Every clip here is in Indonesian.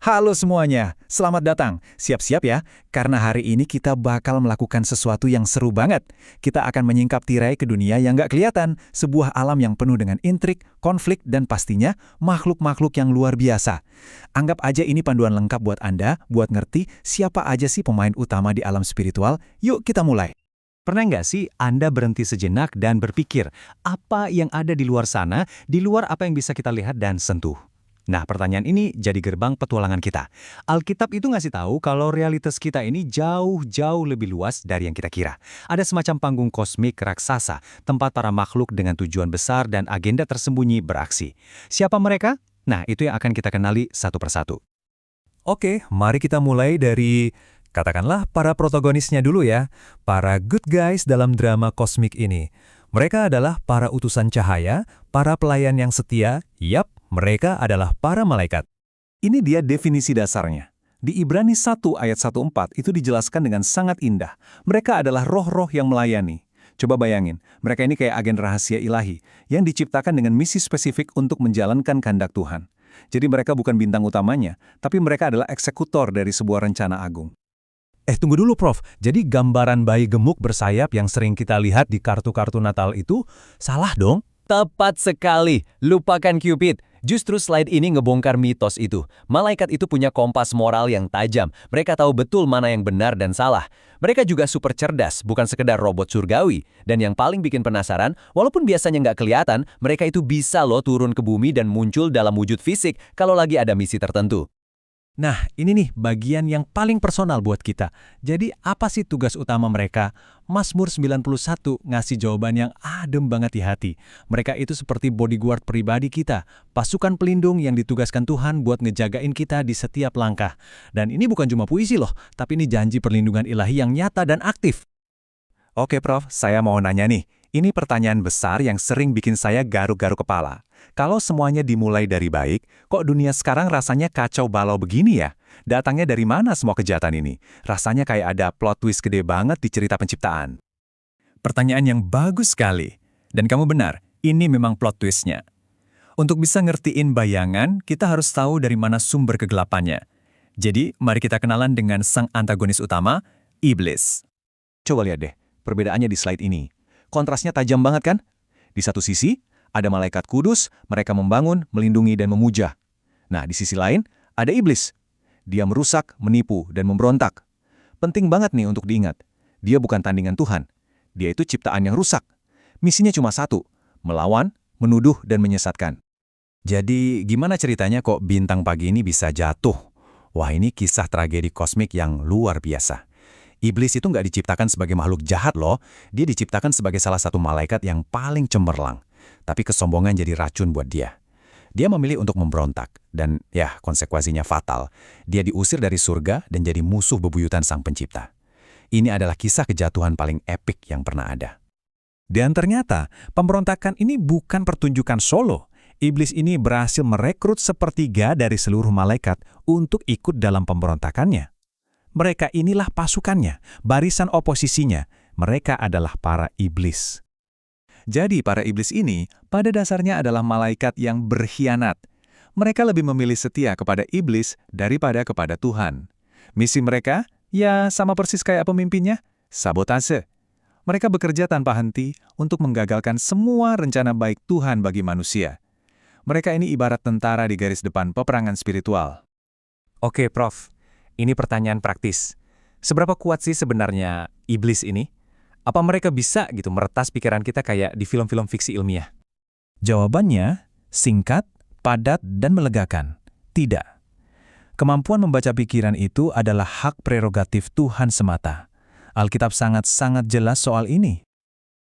Halo semuanya, selamat datang. Siap-siap ya, karena hari ini kita bakal melakukan sesuatu yang seru banget. Kita akan menyingkap tirai ke dunia yang nggak kelihatan, sebuah alam yang penuh dengan intrik, konflik, dan pastinya makhluk-makhluk yang luar biasa. Anggap aja ini panduan lengkap buat Anda, buat ngerti siapa aja sih pemain utama di alam spiritual. Yuk kita mulai. Pernah nggak sih Anda berhenti sejenak dan berpikir, apa yang ada di luar sana, di luar apa yang bisa kita lihat dan sentuh? Nah, pertanyaan ini jadi gerbang petualangan kita. Alkitab itu ngasih tahu kalau realitas kita ini jauh-jauh lebih luas dari yang kita kira. Ada semacam panggung kosmik raksasa, tempat para makhluk dengan tujuan besar dan agenda tersembunyi beraksi. Siapa mereka? Nah, itu yang akan kita kenali satu persatu. Oke, mari kita mulai dari, katakanlah, para protagonisnya dulu ya. Para good guys dalam drama kosmik ini. Mereka adalah para utusan cahaya, para pelayan yang setia, mereka adalah para malaikat. Ini dia definisi dasarnya. Di Ibrani 1 ayat 1-4 itu dijelaskan dengan sangat indah. Mereka adalah roh-roh yang melayani. Coba bayangin, mereka ini kayak agen rahasia ilahi yang diciptakan dengan misi spesifik untuk menjalankan kehendak Tuhan. Jadi mereka bukan bintang utamanya, tapi mereka adalah eksekutor dari sebuah rencana agung. Tunggu dulu Prof. Jadi gambaran bayi gemuk bersayap yang sering kita lihat di kartu-kartu Natal itu salah dong? Tepat sekali, lupakan Cupid. Justru slide ini ngebongkar mitos itu. Malaikat itu punya kompas moral yang tajam. Mereka tahu betul mana yang benar dan salah. Mereka juga super cerdas, bukan sekedar robot surgawi. Dan yang paling bikin penasaran, walaupun biasanya nggak kelihatan, mereka itu bisa loh turun ke bumi dan muncul dalam wujud fisik kalau lagi ada misi tertentu. Nah, ini nih bagian yang paling personal buat kita. Jadi, apa sih tugas utama mereka? Mazmur 91 ngasih jawaban yang adem banget di hati. Mereka itu seperti bodyguard pribadi kita, pasukan pelindung yang ditugaskan Tuhan buat ngejagain kita di setiap langkah. Dan ini bukan cuma puisi loh, tapi ini janji perlindungan ilahi yang nyata dan aktif. Oke Prof, saya mau nanya nih. Ini pertanyaan besar yang sering bikin saya garuk-garuk kepala. Kalau semuanya dimulai dari baik, kok dunia sekarang rasanya kacau balau begini ya? Datangnya dari mana semua kejahatan ini? Rasanya kayak ada plot twist gede banget di cerita penciptaan. Pertanyaan yang bagus sekali. Dan kamu benar, ini memang plot twistnya. Untuk bisa ngertiin bayangan, kita harus tahu dari mana sumber kegelapannya. Jadi, mari kita kenalan dengan sang antagonis utama, Iblis. Coba lihat deh, perbedaannya di slide ini. Kontrasnya tajam banget kan? Di satu sisi, ada malaikat kudus, mereka membangun, melindungi, dan memuja. Nah, di sisi lain, ada iblis. Dia merusak, menipu, dan memberontak. Penting banget nih untuk diingat. Dia bukan tandingan Tuhan. Dia itu ciptaan yang rusak. Misinya cuma satu, melawan, menuduh, dan menyesatkan. Jadi, gimana ceritanya kok bintang pagi ini bisa jatuh? Wah, ini kisah tragedi kosmik yang luar biasa. Iblis itu nggak diciptakan sebagai makhluk jahat loh, dia diciptakan sebagai salah satu malaikat yang paling cemerlang. Tapi kesombongan jadi racun buat dia. Dia memilih untuk memberontak, dan ya konsekuensinya fatal. Dia diusir dari surga dan jadi musuh bebuyutan sang pencipta. Ini adalah kisah kejatuhan paling epik yang pernah ada. Dan ternyata, pemberontakan ini bukan pertunjukan solo. Iblis ini berhasil merekrut sepertiga dari seluruh malaikat untuk ikut dalam pemberontakannya. Mereka inilah pasukannya, barisan oposisinya. Mereka adalah para iblis. Jadi para iblis ini pada dasarnya adalah malaikat yang berkhianat. Mereka lebih memilih setia kepada iblis daripada kepada Tuhan. Misi mereka, ya sama persis kayak pemimpinnya, sabotase. Mereka bekerja tanpa henti untuk menggagalkan semua rencana baik Tuhan bagi manusia. Mereka ini ibarat tentara di garis depan peperangan spiritual. Oke, Prof. Ini pertanyaan praktis. Seberapa kuat sih sebenarnya iblis ini? Apa mereka bisa gitu meretas pikiran kita kayak di film-film fiksi ilmiah? Jawabannya singkat, padat, dan melegakan. Tidak. Kemampuan membaca pikiran itu adalah hak prerogatif Tuhan semata. Alkitab sangat-sangat jelas soal ini.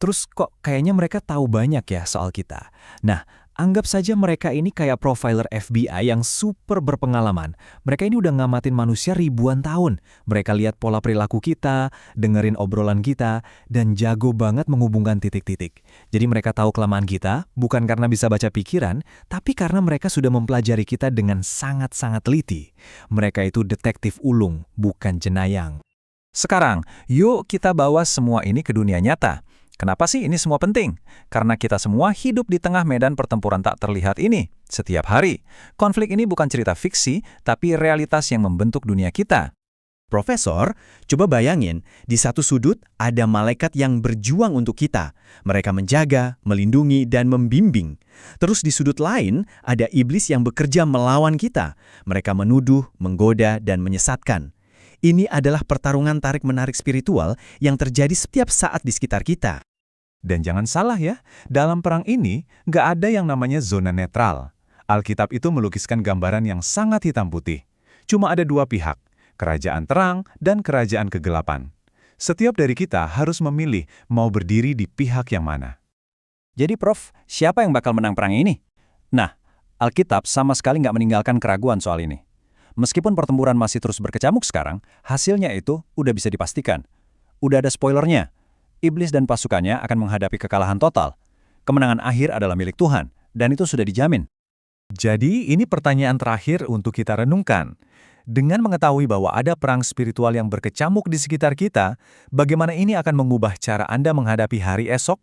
Terus kok kayaknya mereka tahu banyak ya soal kita. Nah, anggap saja mereka ini kayak profiler FBI yang super berpengalaman. Mereka ini udah ngamatin manusia ribuan tahun. Mereka lihat pola perilaku kita, dengerin obrolan kita, dan jago banget menghubungkan titik-titik. Jadi mereka tahu kelemahan kita, bukan karena bisa baca pikiran, tapi karena mereka sudah mempelajari kita dengan sangat-sangat teliti. Mereka itu detektif ulung, bukan jenayang. Sekarang, yuk kita bawa semua ini ke dunia nyata. Kenapa sih ini semua penting? Karena kita semua hidup di tengah medan pertempuran tak terlihat ini, setiap hari. Konflik ini bukan cerita fiksi, tapi realitas yang membentuk dunia kita. Profesor, coba bayangin, di satu sudut ada malaikat yang berjuang untuk kita. Mereka menjaga, melindungi, dan membimbing. Terus di sudut lain, ada iblis yang bekerja melawan kita. Mereka menuduh, menggoda, dan menyesatkan. Ini adalah pertarungan tarik-menarik spiritual yang terjadi setiap saat di sekitar kita. Dan jangan salah ya, dalam perang ini nggak ada yang namanya zona netral. Alkitab itu melukiskan gambaran yang sangat hitam putih. Cuma ada dua pihak, kerajaan terang dan kerajaan kegelapan. Setiap dari kita harus memilih mau berdiri di pihak yang mana. Jadi Prof, siapa yang bakal menang perang ini? Nah, Alkitab sama sekali nggak meninggalkan keraguan soal ini. Meskipun pertempuran masih terus berkecamuk sekarang, hasilnya itu udah bisa dipastikan. Udah ada spoilernya. Iblis dan pasukannya akan menghadapi kekalahan total. Kemenangan akhir adalah milik Tuhan, dan itu sudah dijamin. Jadi ini pertanyaan terakhir untuk kita renungkan. Dengan mengetahui bahwa ada perang spiritual yang berkecamuk di sekitar kita, bagaimana ini akan mengubah cara Anda menghadapi hari esok?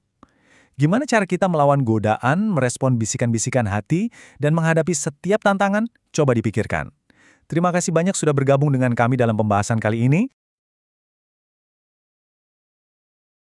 Gimana cara kita melawan godaan, merespon bisikan-bisikan hati, dan menghadapi setiap tantangan? Coba dipikirkan. Terima kasih banyak sudah bergabung dengan kami dalam pembahasan kali ini.